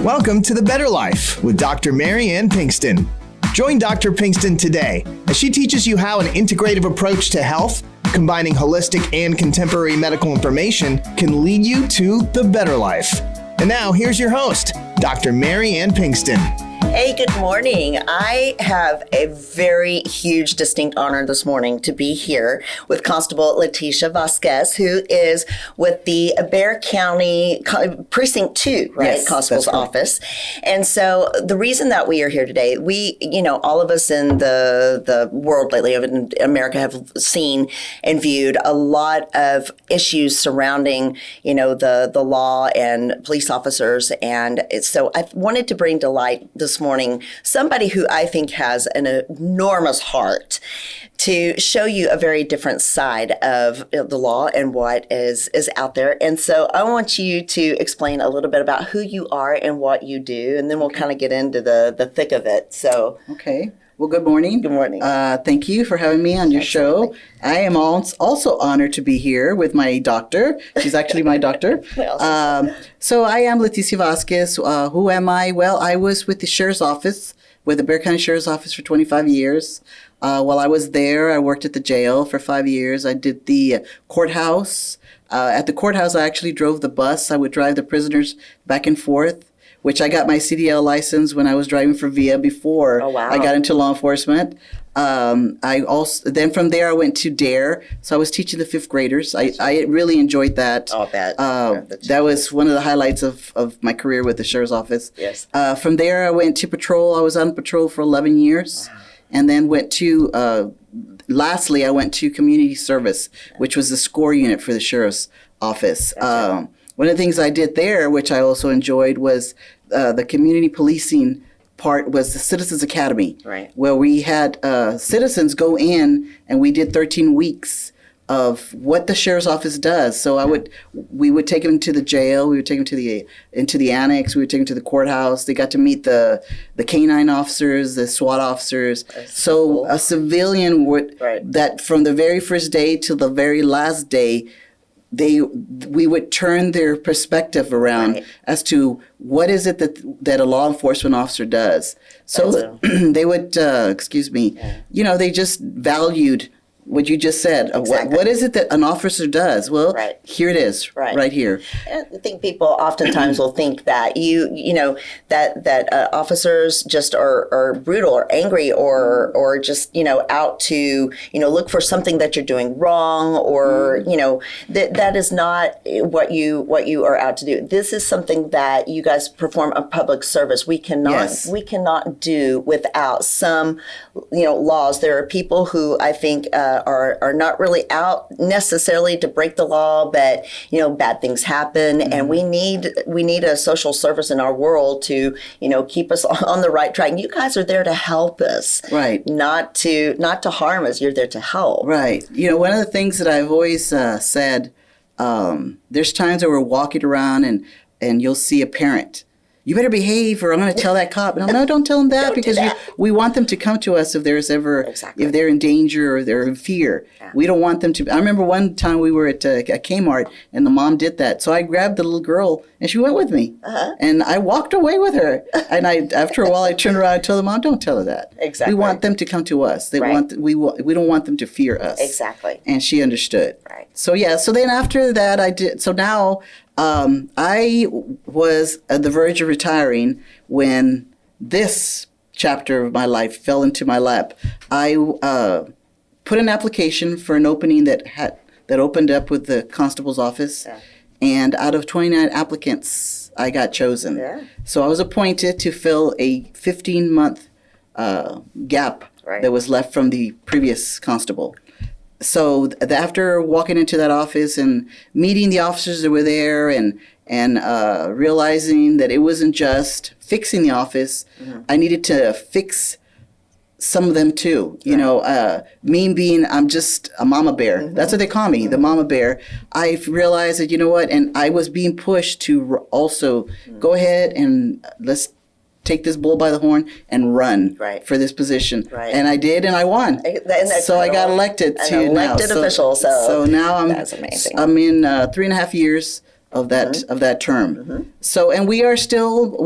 Welcome to The Better Life with Dr. Mary Ann Pinkston. Join Dr. Pinkston today as she teaches you how an integrative approach to health, combining holistic and contemporary medical information, can lead you to the better life. And now, here's your host, Dr. Mary Ann Pinkston. Hey, good morning. I have a very huge, distinct honor this morning to be here with Constable Leticia Vasquez, who is with the Bexar County Precinct 2, right? Yes, Constable's office. And so the reason that we are here today, all of us in the world lately, in America, have seen and viewed a lot of issues surrounding, the law and police officers. And so I wanted to bring to light this morning somebody who I think has an enormous heart to show you a very different side of the law and what is out there. And so I want you to explain a little bit about who you are and what you do, and then we'll kind of get into the thick of it. So okay. Well, good morning. Good morning. Thank you for having me on your show. I am also honored to be here with my doctor. She's actually my doctor. So I am Leticia Vasquez. Who am I? Well, I was with the Sheriff's Office, with the Bexar County Sheriff's Office for 25 years. While I was there, I worked at the jail for 5 years. I did the courthouse. At the courthouse, I actually drove the bus. I would drive the prisoners back and forth, which I got my CDL license when I was driving for VIA before I got into law enforcement. Then from there I went to DARE, so I was teaching the fifth graders. I really enjoyed that. Oh, that. That was one of the highlights of my career with the Sheriff's Office. Yes. From there I went to patrol. I was on patrol for 11 years. Wow. And then lastly I went to community service, which was the SCORE unit for the Sheriff's Office. Gotcha. One of the things I did there, which I also enjoyed, was the community policing part was the Citizens Academy, right, where we had citizens go in and we did 13 weeks of what the Sheriff's Office does. So we would take them to the jail, we would take them into the annex, we would take them to the courthouse. They got to meet the canine officers, the SWAT officers. So cool. A civilian that from the very first day till the very last day, we would turn their perspective around as to what is it that a law enforcement officer does. So they would, they just valued what you just said. Exactly. What is it that an officer does? Well, here it is, right here. And I think people oftentimes will think that that officers just are brutal or angry or just out to look for something that you're doing wrong, or that is not what you are out to do. This is something that you guys perform a public service. We cannot do without some laws. There are people who I think are not really out necessarily to break the law, but bad things happen, and we need a social service in our world to keep us on the right track. And you guys are there to help us, right? Not to harm us. You're there to help, right? One of the things that I've always said, there's times that we're walking around and you'll see a parent. You better behave, or I'm going to tell that cop. No, don't tell them that, because we want them to come to us if there's ever, if they're in danger or they're in fear. Yeah. We don't want them to. I remember one time we were at Kmart and the mom did that. So I grabbed the little girl and she went with me. And I walked away with her. And after a while I turned around and told the mom, don't tell her that. Exactly. We want them to come to us. We don't want them to fear us. Exactly. And she understood. Right. So so then after that I did. So now I was at the verge of retiring when this chapter of my life fell into my lap. I put an application for an opening that opened up with the constable's office, and out of 29 applicants, I got chosen. Yeah. So I was appointed to fill a 15-month gap that was left from the previous constable. So after walking into that office and meeting the officers that were there and realizing that it wasn't just fixing the office, I needed to fix some of them too. Me being, I'm just a mama bear. That's what they call me, the mama bear. I realized that, and I was being pushed to also go ahead and let's take this bull by the horn and run for this position. Right. And I did, and I won. So I got elected official. So now that's amazing. I'm in 3.5 years of that term. So, and we are still,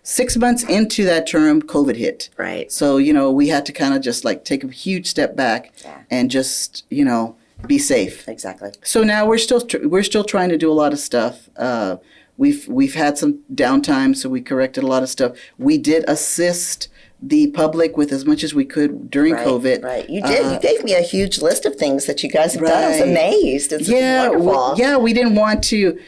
6 months into that term, COVID hit. Right. So, we had to kind of just like take a huge step back and just, be safe. Exactly. So now we're still trying to do a lot of stuff. We've had some downtime, so we corrected a lot of stuff. We did assist the public with as much as we could during COVID. Right. You did. You gave me a huge list of things that you guys have done. I was amazed. It's wonderful. We didn't want to.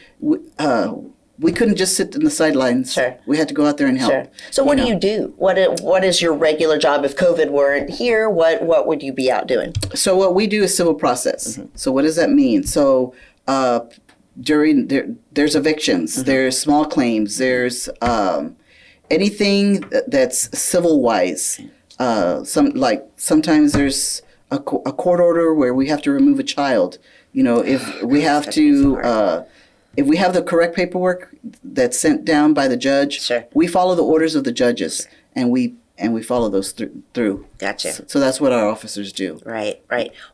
We couldn't just sit in the sidelines. Sure. We had to go out there and help. Sure. So what do you do? What is your regular job? If COVID weren't here, what would you be out doing? So what we do is civil process. So what does that mean? So there's evictions, there's small claims, there's anything that's civil wise. Sometimes there's a court order where we have to remove a child. If we have to. If we have the correct paperwork that's sent down by the judge, we follow the orders of the judges, and we follow those through. Gotcha. So that's what our officers do. Right.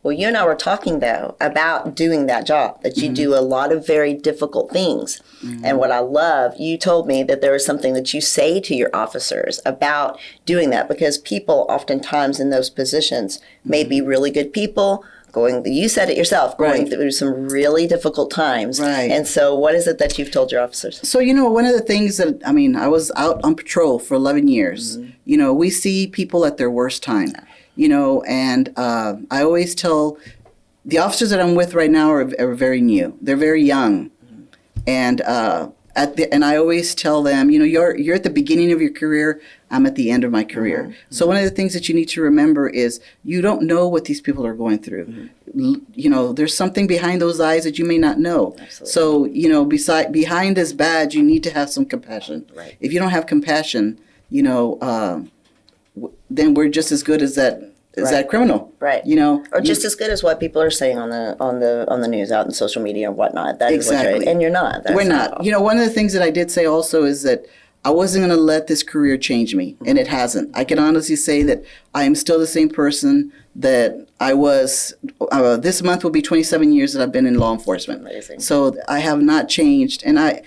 Well, you and I were talking, though, about doing that job, that you do a lot of very difficult things. And what I love, you told me that there is something that you say to your officers about doing that, because people oftentimes in those positions may be really good people, you said it yourself, going through some really difficult times. Right. And so what is it that you've told your officers? So, one of the things that, I was out on patrol for 11 years. We see people at their worst time, and I always tell the officers that I'm with right now are very new. They're very young. And and I always tell them, you're at the beginning of your career. I'm at the end of my career. So one of the things that you need to remember is you don't know what these people are going through. There's something behind those eyes that you may not know. Absolutely. So, behind this badge, you need to have some compassion. Right. If you don't have compassion, then we're just as good as that. Is that criminal? Right. Or just as good as what people are saying on the news, out in social media and whatnot. That is exactly. And you're not. We're not. One of the things that I did say also is that I wasn't going to let this career change me, and it hasn't. I can honestly say that I am still the same person that I was. This month will be 27 years that I've been in law enforcement. Amazing. So I have not changed, and I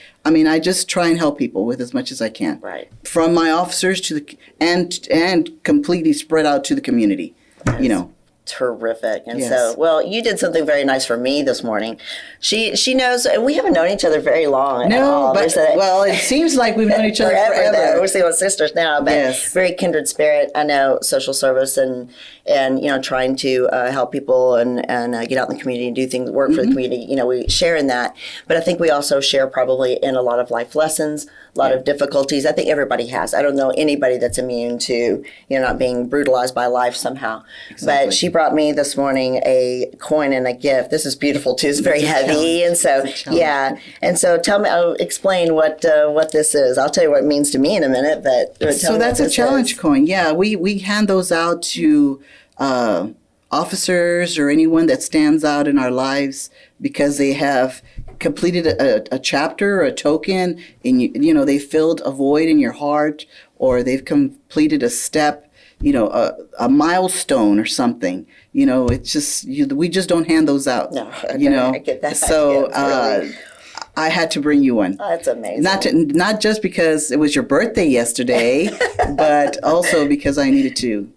just try and help people with as much as I can. Right. From my officers to and completely spread out to the community. Terrific. And so, you did something very nice for me this morning. She knows, and we haven't known each other very long. No, but it seems like we've known each other forever. We're still sisters now, but very kindred spirit. I know social service and trying to help people and get out in the community and do things, work for the community. We share in that, but I think we also share probably in a lot of life lessons, a lot of difficulties. I think everybody has. I don't know anybody that's immune to not being brutalized by life somehow. Exactly. But she brought me this morning a coin and a gift. This is beautiful too. It's very heavy, and so And so tell me, I'll explain what this is. I'll tell you what it means to me in a minute. But so that's a challenge coin. Yeah, we hand those out to officers or anyone that stands out in our lives because they have completed a chapter or a token, and they filled a void in your heart, or they've completed a step, a milestone or something. It's just we just don't hand those out. No, I get that. So I had to bring you one. Oh, that's amazing. Not just because it was your birthday yesterday, but also because I needed to,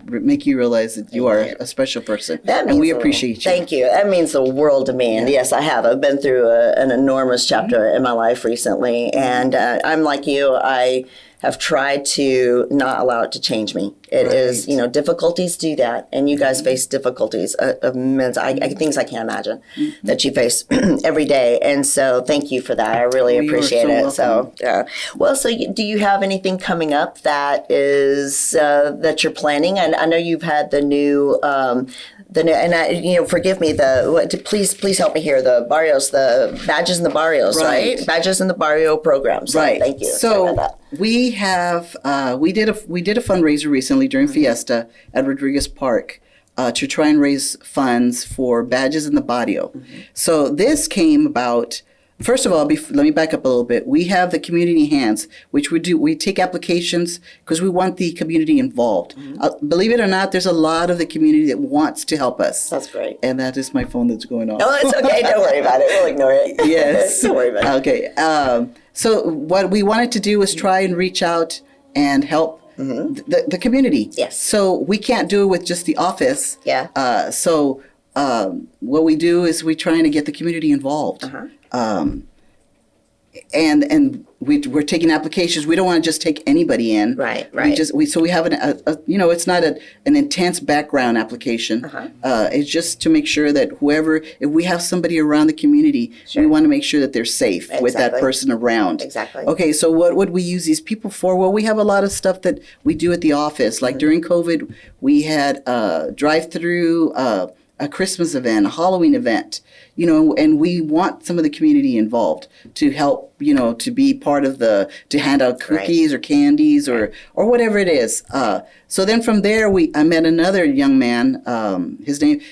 make you realize that you are a special person. And we appreciate you. Thank you. That means the world to me. And yes, I have. I've been through an enormous chapter in my life recently. And I'm like you. I have tried to not allow it to change me. It is, difficulties do that. And you guys face difficulties, immense, things I can't imagine that you face every day. And so thank you for that. I really appreciate it. Welcome. Do you have anything coming up that is, that you're planning? And I know you've had the new, forgive me, please help me here, the barrios, the badges in the barrios, right? Badges in the barrio program. So right. Thank you. So we have, we did a fundraiser recently during Fiesta at Rodriguez Park to try and raise funds for badges in the barrio. So this came about First of all, let me back up a little bit. We have the community hands, which we do. We take applications because we want the community involved. Believe it or not, there's a lot of the community that wants to help us. That's great. And that is my phone that's going off. No, it's okay. Don't worry about it. We'll ignore it. Yes. Don't worry about it. Okay. So what we wanted to do was try and reach out and help the community. Yes. So we can't do it with just the office. Yeah. What we do is we trying to get the community involved. And we're taking applications. We don't want to just take anybody in. Right. We have it's not an intense background application. It's just to make sure that if we have somebody around the community, we want to make sure that they're safe with that person around. Exactly. Okay, so what would we use these people for? Well, we have a lot of stuff that we do at the office. Like during COVID, we had drive-through, a Christmas event, a Halloween event, and we want some of the community involved to help, to be part of to hand out cookies or candies or whatever it is. So then from there, I met another young man,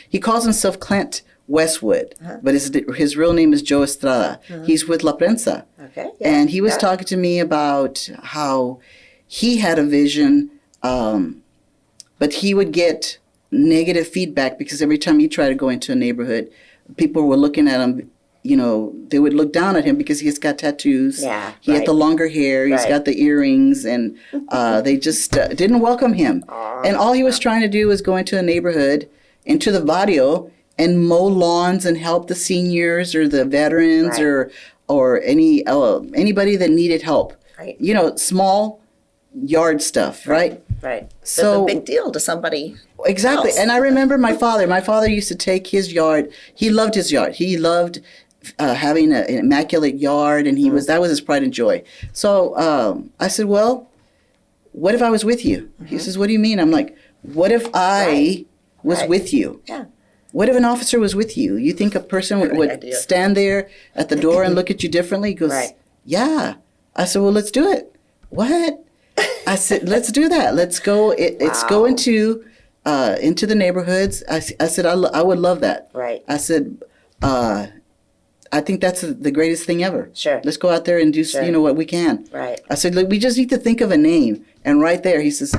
he calls himself Clint Westwood, but his real name is Joe Estrada. He's with La Prensa. Okay. Yeah, and he was talking to me about how he had a vision, but he would get negative feedback because every time he tried to go into a neighborhood, people were looking at him, they would look down at him because he's got tattoos. Yeah, he had the longer hair, he's got the earrings, and they just didn't welcome him. And all he was trying to do was go into a neighborhood, into the barrio, and mow lawns and help the seniors or the veterans or anybody that needed help. Right. Small yard stuff, right? Right. So it's a big deal to somebody. Exactly. else. And I remember my father. My father used to take his yard. He loved his yard. He loved having an immaculate yard, and that was his pride and joy. So I said, well, what if I was with you? He says, what do you mean? I'm like, what if I was with you? Yeah. What if an officer was with you? You think a person would stand there at the door and look at you differently? He goes, yeah. I said, well, let's do it. What? I said, let's do that. Let's go. Let's go into the neighborhoods. I said, I would love that. Right. I said, I think that's the greatest thing ever. Sure. Let's go out there and do what we can. Right. I said, look, we just need to think of a name. And right there, he says,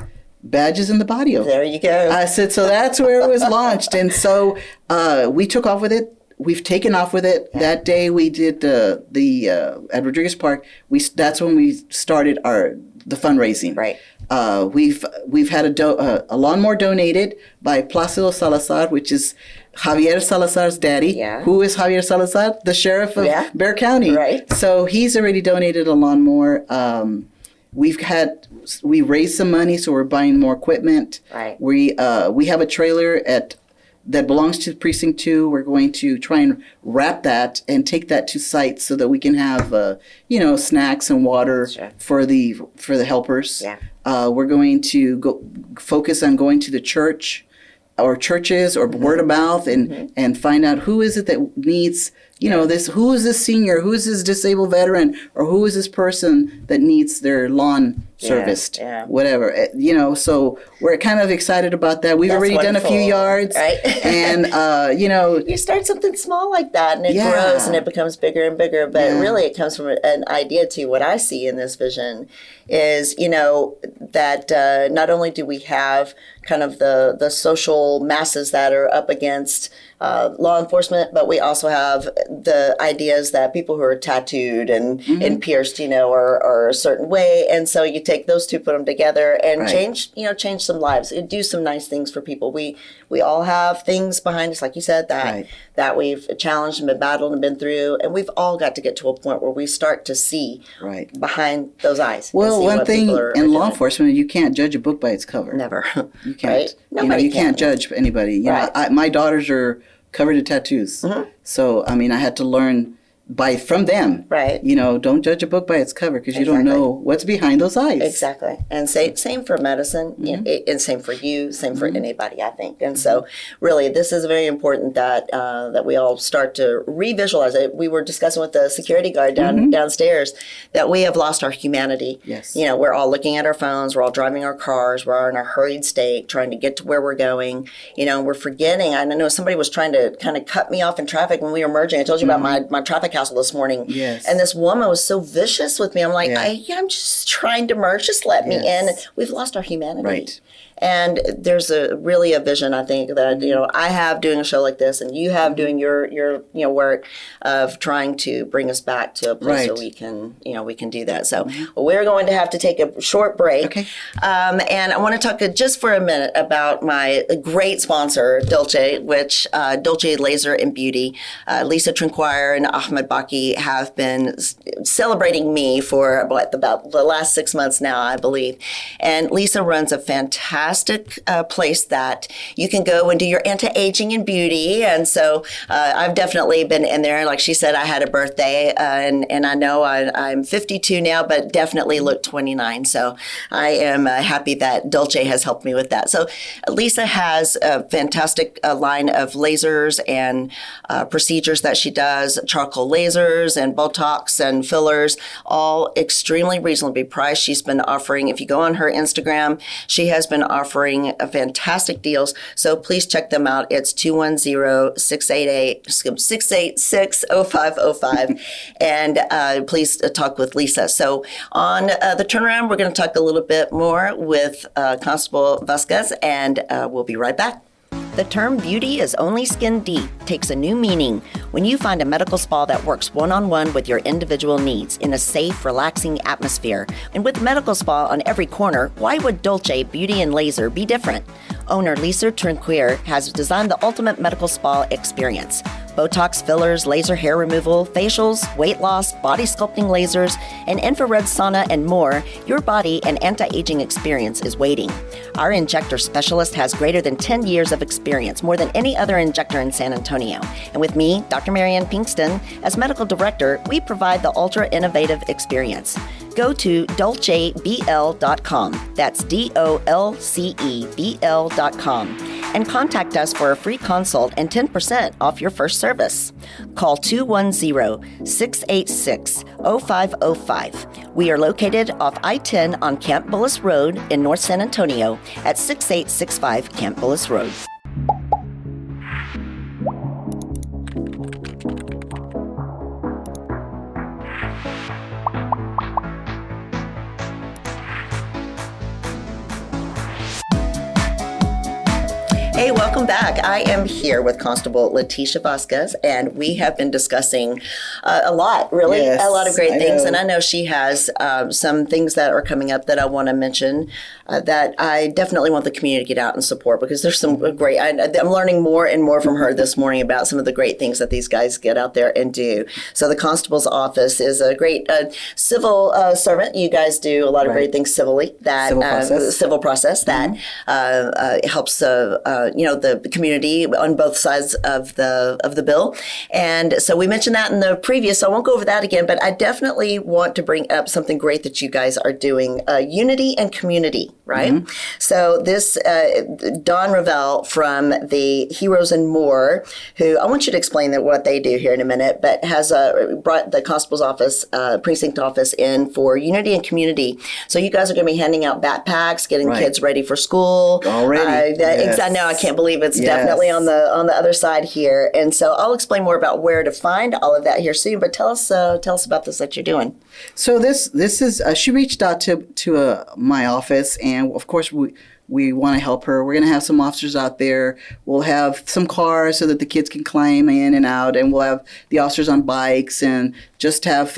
Badges in the Barrio. There you go. I said, so that's where it was launched. And so we took off with it. We've taken off with it. Yeah. That day we did at Rodriguez Park. That's when we started the fundraising. Right. We've had a lawnmower donated by Placido Salazar, which is Javier Salazar's daddy. Yeah. Who is Javier Salazar? The sheriff of Bexar County. Right. So he's already donated a lawnmower. We raised some money, so we're buying more equipment. Right. We have a trailer that belongs to Precinct 2. We're going to try and wrap that and take that to sites so that we can have snacks and water for the helpers. Yeah. We're going to focus on going to the church or churches or word of mouth and find out who is it that needs who is this senior, who is this disabled veteran, or who is this person that needs their lawn serviced, whatever. So we're kind of excited about that. We've already done a few yards, right? And you start something small like that, and it grows and it becomes bigger and bigger. But really, it comes from an idea to what I see in this vision is that not only do we have kind of the social masses that are up against law enforcement, but we also have the ideas that people who are tattooed and pierced, are a certain way. And so you take those two, put them together and change some lives, do some nice things for people. We all have things behind us, like you said, that we've challenged and been battled and been through. And we've all got to get to a point where we start to see behind those eyes. Well, one thing in law enforcement, you can't judge a book by its cover. Never. You can't. You can't judge anybody. My daughters are covered in tattoos. So, I had to learn from them. Right. Don't judge a book by its cover because you don't know what's behind those eyes. Exactly. And same for medicine, and same for you, same for anybody, I think. And so really, this is very important that we all start to revisualize it. We were discussing with the security guard downstairs that we have lost our humanity. Yes. We're all looking at our phones, we're all driving our cars, we're in a hurried state, trying to get to where we're going. We're forgetting. I know somebody was trying to kind of cut me off in traffic when we were merging. I told you about my traffic Castle this morning. Yes. And this woman was so vicious with me. I'm like, Yeah. I'm just trying to merge. Just let me in. Yes. We've lost our humanity. Right. And there's really a vision, I think, that I have doing a show like this, and you have doing your work of trying to bring us back to a place where we can do that. So we're going to have to take a short break. Okay. And I want to talk just for a minute about my great sponsor, Dolce, which Dolce Laser and Beauty. Lisa Trinquire and Ahmed Baki have been celebrating me for about the last 6 months now, I believe. And Lisa runs a fantastic place that you can go and do your anti-aging and beauty. And so I've definitely been in there. Like she said, I had a birthday, and I know I'm 52 now, but definitely look 29. So I am happy that Dolce has helped me with that. So Lisa has a fantastic line of lasers and procedures that she does, charcoal lasers and Botox and fillers, all extremely reasonably priced. She's been offering, if you go on her Instagram, she has been offering fantastic deals. So please check them out. It's 210-686-0505. And please talk with Lisa. So on the turnaround, we're going to talk a little bit more with Constable Vasquez, and we'll be right back. The term beauty is only skin deep takes a new meaning when you find a medical spa that works one-on-one with your individual needs in a safe, relaxing atmosphere. And with medical spa on every corner, why would Dolce Beauty and Laser be different? Owner Lisa Trinquire has designed the ultimate medical spa experience. Botox fillers, laser hair removal, facials, weight loss, body sculpting lasers, and infrared sauna and more, your body and anti-aging experience is waiting. Our injector specialist has greater than 10 years of experience, more than any other injector in San Antonio. And with me, Dr. Marianne Pinkston, as medical director, we provide the ultra-innovative experience. Go to dolcebl.com, that's DOLCEBL.com, and contact us for a free consult and 10% off your first service. Call 210-686-0505. We are located off I-10 on Camp Bullis Road in North San Antonio at 6865 Camp Bullis Road. Hey, welcome back. I am here with Constable Leticia Vasquez, and we have been discussing a lot, really, Yes, a lot of great things. know. And I know she has some things that are coming up that I want to mention that I definitely want the community to get out and support, because there's some great, I'm learning more and more from her this morning about some of the great things that these guys get out there and do. So the constable's office is a great civil servant. You guys do a lot of great things civilly, that civil process that helps the community on both sides of the bill. And so we mentioned that in the previous, so I won't go over that again, but I definitely want to bring up something great that you guys are doing, unity and community, right? Mm-hmm. So this Don Ravel from the Heroes and More, who I want you to explain what they do here in a minute, but has brought the constable's office, precinct office in for unity and community. So you guys are going to be handing out backpacks, getting kids ready for school. Already. Yes. I know, I can't believe it's definitely on the other side here. And so I'll explain more about where to find all of that here soon, but tell us about this that you're doing. So this is she reached out to my office, and of course we want to help her. We're going to have some officers out there. We'll have some cars so that the kids can climb in and out, and we'll have the officers on bikes, and just have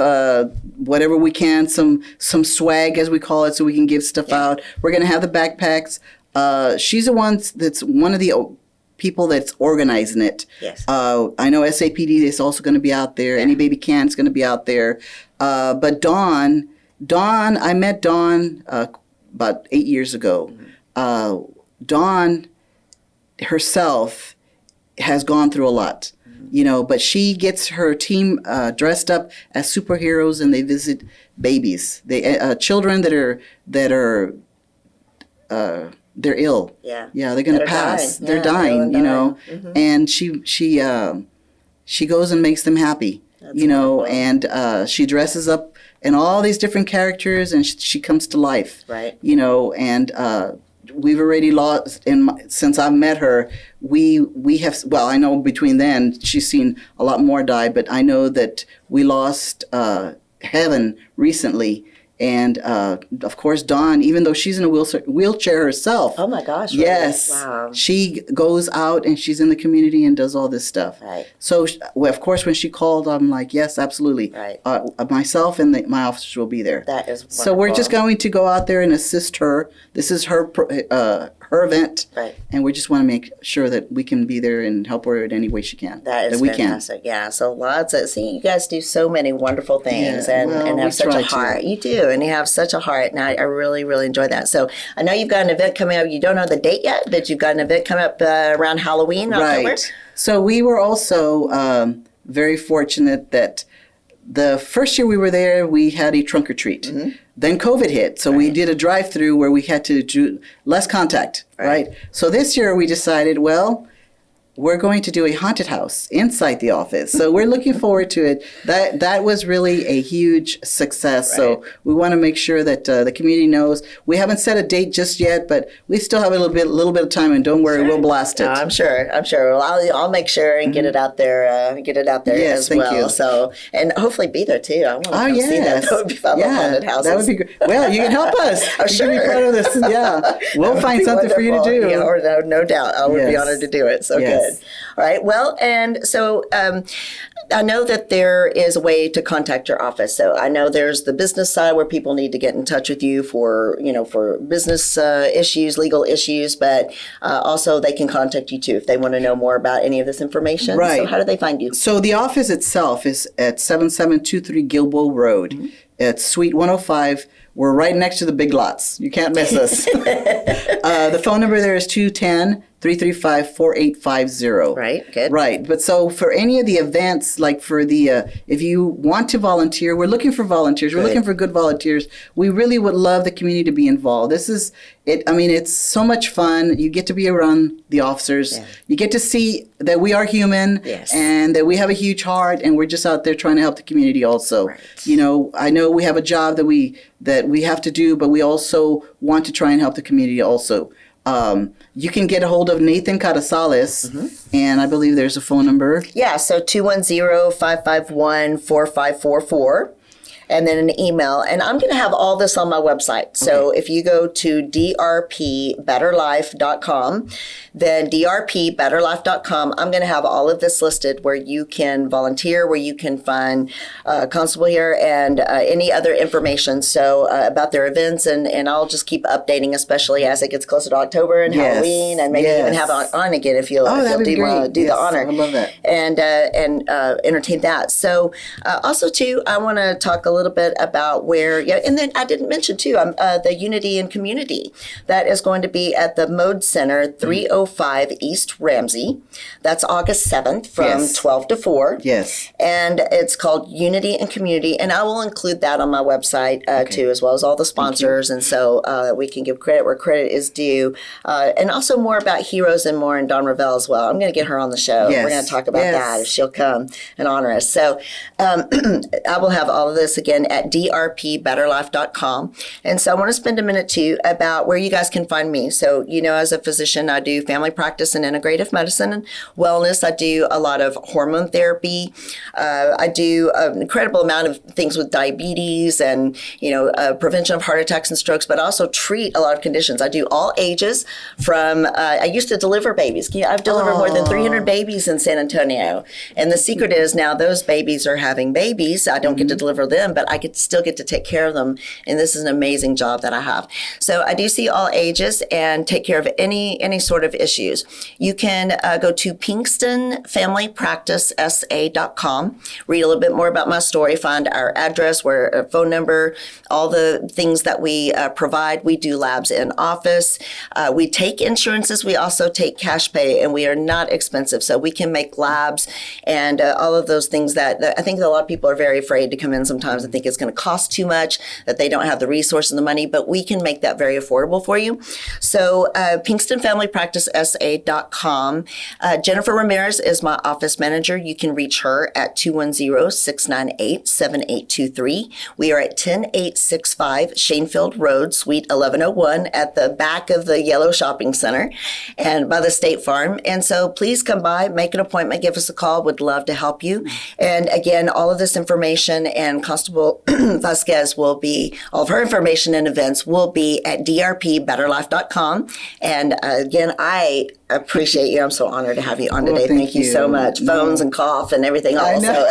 whatever we can, some swag as we call it, so we can give stuff out. We're going to have the backpacks. She's the one that's one of the people that's organizing it. Yes. I know SAPD is also going to be out there. Any Baby Can is going to be out there. But Dawn, I met Dawn about 8 years ago. Dawn herself has gone through a lot, but she gets her team dressed up as superheroes, and they visit babies, children that are they're ill. Yeah. Yeah, they're going to pass. Dying. They're dying, Mm-hmm. and she goes and makes them happy. That's wonderful. And she dresses up in all these different characters, and she comes to life. Right. And we've already lost, since I've met her, we have, well, I know between then, she's seen a lot more die, but I know that we lost Heaven recently. And of course, Dawn, even though she's in a wheelchair herself. Oh my gosh. Really? Yes. Wow. She goes out and she's in the community and does all this stuff. Right. So, of course, when she called, I'm like, yes, absolutely. Right. Myself and my officers will be there. That is wonderful. So we're just going to go out there and assist her. This is her event. Right. And we just want to make sure that we can be there and help her in any way she can. That is fantastic. Yeah. So you guys do so many wonderful things and have such a heart. You do. And you have such a heart. And I really, really enjoy that. So I know you've got an event coming up. You don't know the date yet, but you've got an event coming up around Halloween, October. Right. So we were also very fortunate that the first year we were there, we had a trunk or treat. Mm-hmm. Then COVID hit, so we did a drive-through where we had to do less contact, right? So this year we decided, well, we're going to do a haunted house inside the office. So we're looking forward to it. That was really a huge success. Right. So we want to make sure that the community knows. We haven't set a date just yet, but we still have a little bit of time. And don't worry, we'll blast it. I'm sure. Well, I'll make sure and get it out there. Yes, as well. Thank you. So and hopefully be there too. I want to come see that. That would be fun. Haunted houses. That would be great. Well, you can help us. Oh, sure. You can be part of this. Yeah, we'll find something for you to do. Yeah, no doubt. I would be honored to do it. So good. All right. Well, and so I know that there is a way to contact your office. So I know there's the business side where people need to get in touch with you for business issues, legal issues, but also they can contact you too if they want to know more about any of this information. Right. So how do they find you? So the office itself is at 7723 Gilboa Road. Mm-hmm. It's Suite 105. We're right next to the Big Lots. You can't miss us. The phone number there is 210-335-4850. Right, good. Right. But so for any of the events, like for the, if you want to volunteer, we're looking for volunteers. We're looking for good volunteers. We really would love the community to be involved. This is, it's so much fun. You get to be around the officers. Yeah. You get to see that we are human and that we have a huge heart and we're just out there trying to help the community also. Right. I know we have a job that we have to do, but we also want to try and help the community also. You can get a hold of Nathan Carasales, and I believe there's a phone number. Yeah, so 210-551-4544. And then an email. And I'm going to have all this on my website. So if you go to drpbetterlife.com, then drpbetterlife.com, I'm going to have all of this listed where you can volunteer, where you can find Constable here and any other information about their events. And I'll just keep updating, especially as it gets closer to October and Halloween, and maybe even have it on again if you'll do the honor. I love that. And entertain that. So also, too, I want to talk a little bit about where, and then I didn't mention too, the Unity and Community that is going to be at the Mode Center, 305 East Ramsey. That's August 7th from 12 to 4. Yes. And it's called Unity and Community, and I will include that on my website too, as well as all the sponsors, and so we can give credit where credit is due, and also more about Heroes and More and Dawn Ravel as well. I'm going to get her on the show. Yes. We're going to talk about that if she'll come and honor us. So I will have all of this again at drpbetterlife.com. And so I want to spend a minute too about where you guys can find me. So, as a physician, I do family practice and integrative medicine and wellness. I do a lot of hormone therapy. I do an incredible amount of things with diabetes and, prevention of heart attacks and strokes, but also treat a lot of conditions. I do all ages from, I used to deliver babies. I've delivered more than 300 babies in San Antonio. And the secret is now those babies are having babies. I don't get to deliver them, but I still get to take care of them. And this is an amazing job that I have. So I do see all ages and take care of any sort of issues. You can go to PinkstonFamilyPracticeSA.com, read a little bit more about my story, find our address, our phone number, all the things that we provide. We do labs in office. We take insurances. We also take cash pay, and we are not expensive. So we can make labs and all of those things that I think a lot of people are very afraid to come in sometimes to think it's going to cost too much, that they don't have the resource and the money, but we can make that very affordable for you. So PinkstonFamilyPracticeSA.com. Jennifer Ramirez is my office manager. You can reach her at 210-698-7823. We are at 10865 Shanefield Road, Suite 1101 at the back of the Yellow Shopping Center and by the State Farm. And so please come by, make an appointment, give us a call. Would love to help you. And again, all of this information and Constable Vasquez will be, all of her information and events will be at drpbetterlife.com. And again, I appreciate you. I'm so honored to have you on today. Thank you so much. Phones and cough and everything also.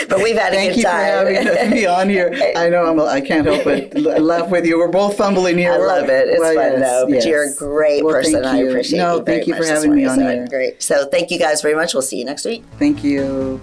But we've had a good time. Thank you for having me on here. I know I can't help but laugh with you. We're both fumbling here. I love it. It's fun though. But you're a great person. I appreciate you. Thank you for having me on here. Great. So thank you guys very much. We'll see you next week. Thank you.